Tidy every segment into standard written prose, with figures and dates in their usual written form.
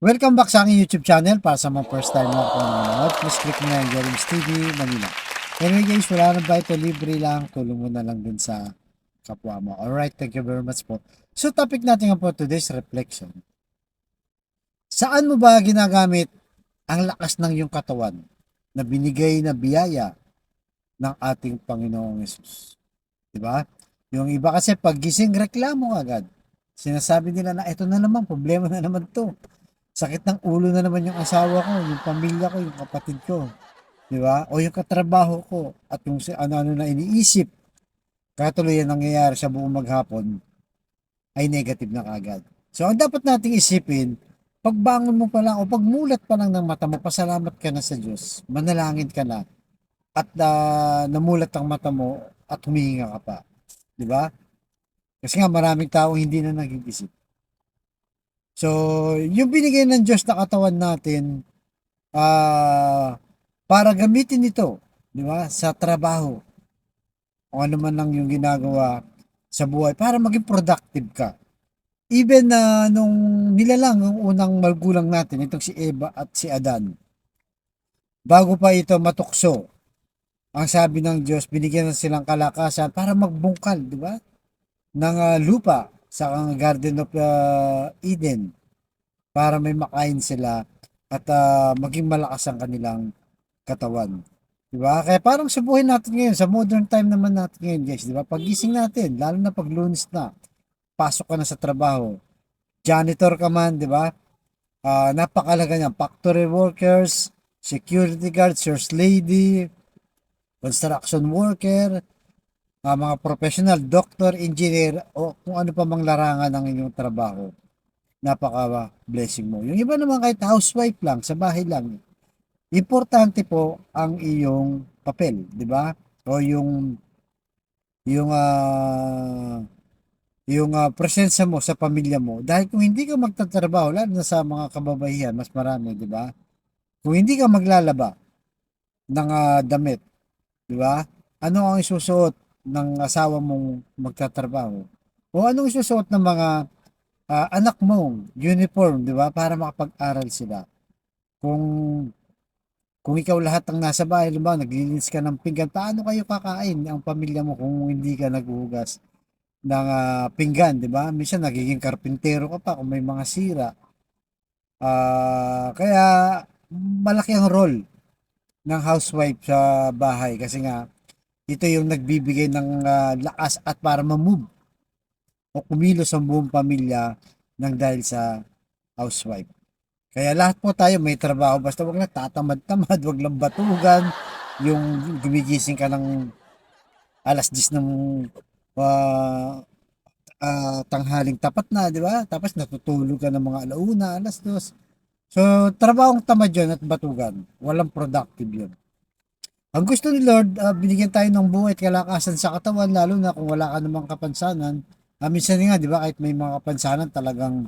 Welcome back sa aking YouTube channel. Para sa mga first time lang po nanonood, please click mo na yung Jeremy's TV Manila. Anyway guys, wala na ba ito? Libre lang. Tulong mo na lang din sa kapwa mo. Alright, thank you very much po. So topic natin nga po today's reflection. Saan mo ba ginagamit ang lakas ng iyong katawan na binigay na biyaya ng ating Panginoong Yesus? Diba? Yung iba kasi pag gising, reklamo agad. Sinasabi nila na ito na naman, problema na naman to. Sakit ng ulo na naman yung asawa ko, yung pamilya ko, yung kapatid ko. Di ba? O yung katrabaho ko at yung ano-ano na iniisip. Katuloy yan nangyayari sa buong maghapon ay negative na kagad. So, ang dapat nating isipin, pagbangon mo pa lang o pagmulat pa lang ng mata mo, pasalamat ka na sa Diyos. Manalangin ka na at namulat ang mata mo at humihinga ka pa. Di ba? Kasi nga maraming tao hindi na nag-iisip. So, yung binigay ng Diyos na katawan natin, para gamitin ito, di ba, sa trabaho, o ano man lang yung ginagawa sa buhay, para maging productive ka. Even na nung nilalang, yung unang magulang natin, itong si Eva at si Adan, bago pa ito matukso, ang sabi ng Diyos, binigyan na silang kalakasan para magbungkal, di ba, ng lupa sa Garden of Eden, para may makain sila at maging malakas ang kanilang katawan. 'Di ba? Kaya parang subuhin natin ngayon sa modern time naman natin ngayon, guys, 'di ba? Pagising natin, lalo na pag Lunes na, pasok ka na sa trabaho. Janitor ka man, 'di ba? Napakalaga niyan. Factory workers, security guards, first lady, construction worker, mga professional, doctor, engineer, o kung ano pa mang larangan ng inyong trabaho. Napaka-blessing mo. Yung iba naman kahit housewife lang, sa bahay lang, importante po ang iyong papel, 'di ba? O yung presensya mo sa pamilya mo. Dahil kung hindi ka magtatrabaho, lalo na sa mga kababaihan, mas marami, 'di ba? Kung hindi ka maglalaba ng damit, 'di ba? Ano ang isusuot ng asawa mong magtatrabaho? O anong isusuot ng mga anak mong uniform, 'di ba? Para makapag-aral sila. Kung Kung ikaw lahat ang nasa bahay, halimbawa naglilinis ka ng pinggan, paano kayo kakain ang pamilya mo kung hindi ka naghuhugas ng pinggan, di ba? Minsan nagiging karpintero ka pa kung may mga sira. Kaya malaki ang role ng housewife sa bahay kasi nga ito yung nagbibigay ng lakas at para ma-move o kumilos ang buong pamilya ng dahil sa housewife. Kaya lahat po tayo may trabaho, basta wag lang tatamad-tamad, wag lang batugan, yung gumigising ka ng alas 10 ng tanghaling tapat na, di ba? Tapos natutulog ka ng mga alauna, alas 2. So, trabahong tamad yun at batugan. Walang productive yun. Ang gusto ni Lord, binigyan tayo ng buhay at kalakasan sa katawan, lalo na kung wala ka namang kapansanan. Minsan nga, di ba, kahit may mga kapansanan, talagang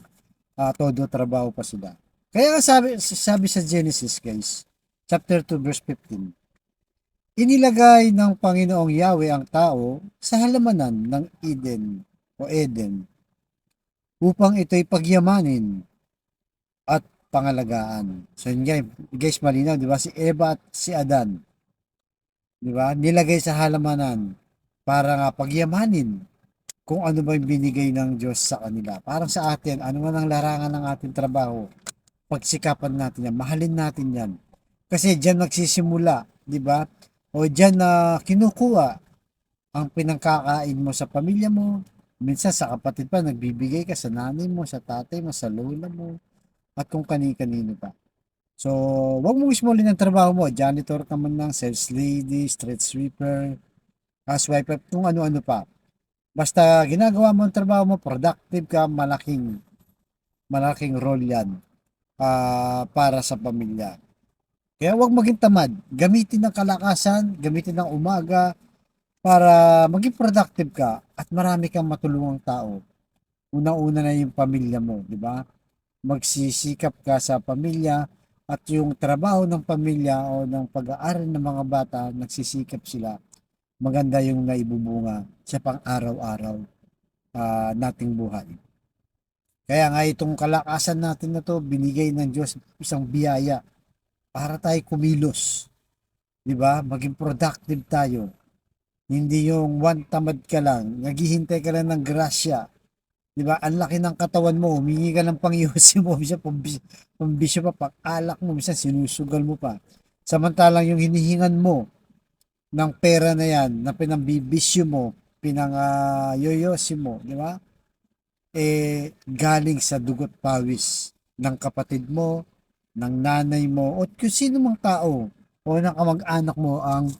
todo trabaho pa sila. Kaya sabi sa Genesis, guys, chapter 2, verse 15, inilagay ng Panginoong Yahweh ang tao sa halamanan ng Eden upang ito'y pagyamanin at pangalagaan. So yun guys, malinaw, di ba? Si Eva at si Adan, di ba? Nilagay sa halamanan para nga pagyamanin kung ano ba yung binigay ng Diyos sa kanila. Parang sa atin, ano man ang larangan ng ating trabaho, pagsikapan natin yan, mahalin natin yan. Kasi diyan nagsisimula, di ba? O diyan na kinukuha ang pinangkakain mo sa pamilya mo. Minsan sa kapatid pa, nagbibigay ka sa nanay mo, sa tatay mo, sa lola mo, at kung kani-kanino pa. So, wag mo ismulin ang trabaho mo. Janitor ka man lang, sales lady, street sweeper, housewife, kung ano-ano pa. Basta ginagawa mo ang trabaho mo, productive ka, malaking role yan para sa pamilya. Kaya huwag maging tamad. Gamitin ng kalakasan, gamitin ng umaga para maging productive ka at marami kang matulungang tao. Una-una na yung pamilya mo, di ba? Magsisikap ka sa pamilya at yung trabaho ng pamilya o ng pag-aaral ng mga bata, nagsisikap sila. Maganda yung naibubunga sa pang-araw-araw nating buhay. Kaya nga itong kalakasan natin na to, binigay ng Diyos isang biyaya para tayo kumilos, 'di ba? Maging productive tayo. Hindi yung one tamad ka lang, naghihintay ka lang ng grasya, 'di ba? Ang laki ng katawan mo, humingi ka ng pangyosi mo, minsan pambisyo pa, pang-alak mo, minsan sinusugal mo pa. Samantalang yung hinihingan mo ng pera na yan, na pinambibisyo mo, yoyosi mo, 'di ba? Galing sa dugot pawis ng kapatid mo, ng nanay mo, o kung sino mang tao o ng kamag-anak mo ang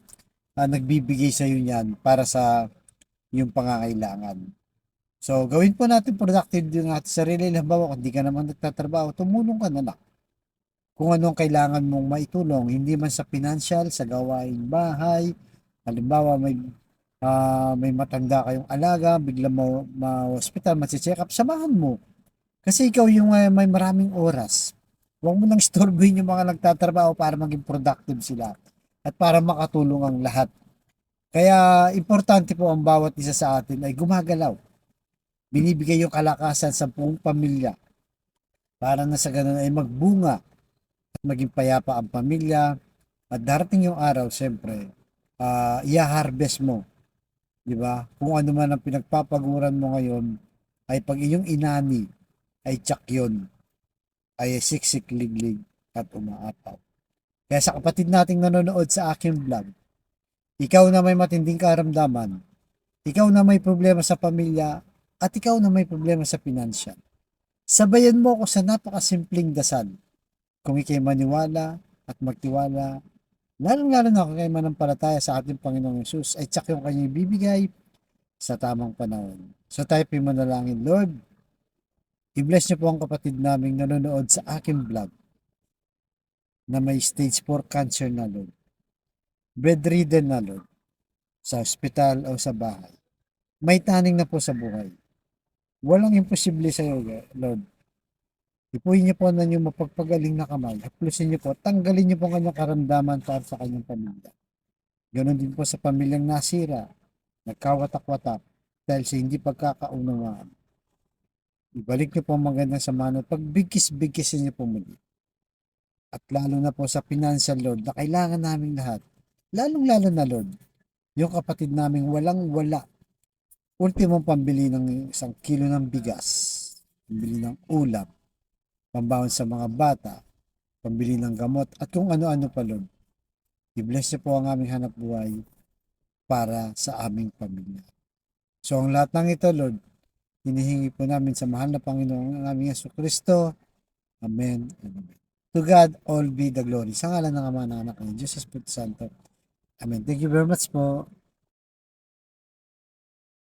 nagbibigay sa iyo niyan para sa iyong pangangailangan. So, gawin po natin productive yung ating sarili. Halimbawa, kung di ka naman nagtatrabaho, tumulong ka na lang. Kung ano ang kailangan mong maitulong, hindi man sa financial, sa gawaing bahay. Halimbawa, may matanda kayong alaga, bigla mo ma-hospital, check up, samahan mo. Kasi ikaw yung may maraming oras. Huwag mo nang istorbohin yung mga nagtatrabaho para maging productive sila at para makatulong ang lahat. Kaya importante po ang bawat isa sa atin ay gumagalaw. Binibigay yung kalakasan sa buong pamilya para na sa ganun ay magbunga at maging payapa ang pamilya at darating yung araw, siyempre, i-harvest mo, di ba? Kung ano man ang pinagpapaguran mo ngayon, ay pag iyong inani, ay tsak yun, ay siksik liglig at umaapaw. Kaya sa kapatid nating nanonood sa aking vlog, ikaw na may matinding karamdaman, ikaw na may problema sa pamilya, at ikaw na may problema sa financial. Sabayan mo ako sa napakasimpleng dasal. Kung ikay maniwala at magtiwala, lalong-lalo na kung kayo manampalataya sa ating Panginoong Yesus, ay tsak yung kanyang ibibigay sa tamang panahon. So tayo manalangin, Lord, i-bless niyo po ang kapatid naming nanonood sa aking vlog na may stage 4 cancer na, Lord. Bedridden na, Lord, sa ospital o sa bahay. May taning na po sa buhay. Walang imposible sa iyo, Lord. Ipuhin niyo po na yung mapagpagaling na kamay. Haplusin niyo po, tanggalin niyo po ang kanyang karamdaman para sa kanyang pamilya. Ganon din po sa pamilyang nasira, nagkawatak-watak dahil sa hindi pagkakaunawaan. Ibalik niyo po ang magandang samahan at pagbigkis-bigkisin niyo po muli. At lalo na po sa financial, Lord, na kailangan namin lahat. Lalong-lalo na, Lord, yung kapatid naming walang-wala. Ultimong pambili ng 1 kilo ng bigas, pambili ng ulam, pambawon sa mga bata, pambili ng gamot, at kung ano-ano pa, Lord. I-bless niyo po ang aming hanap buhay para sa aming pamilya. So, ang lahat ng ito, Lord, hinihingi po namin sa mahal na Panginoong ang aming Jesucristo. Amen and amen. To God all be the glory. Sa ngalan ng Ama, ng Anak, ng Diyos Espiritu Santo. Amen. Thank you very much po.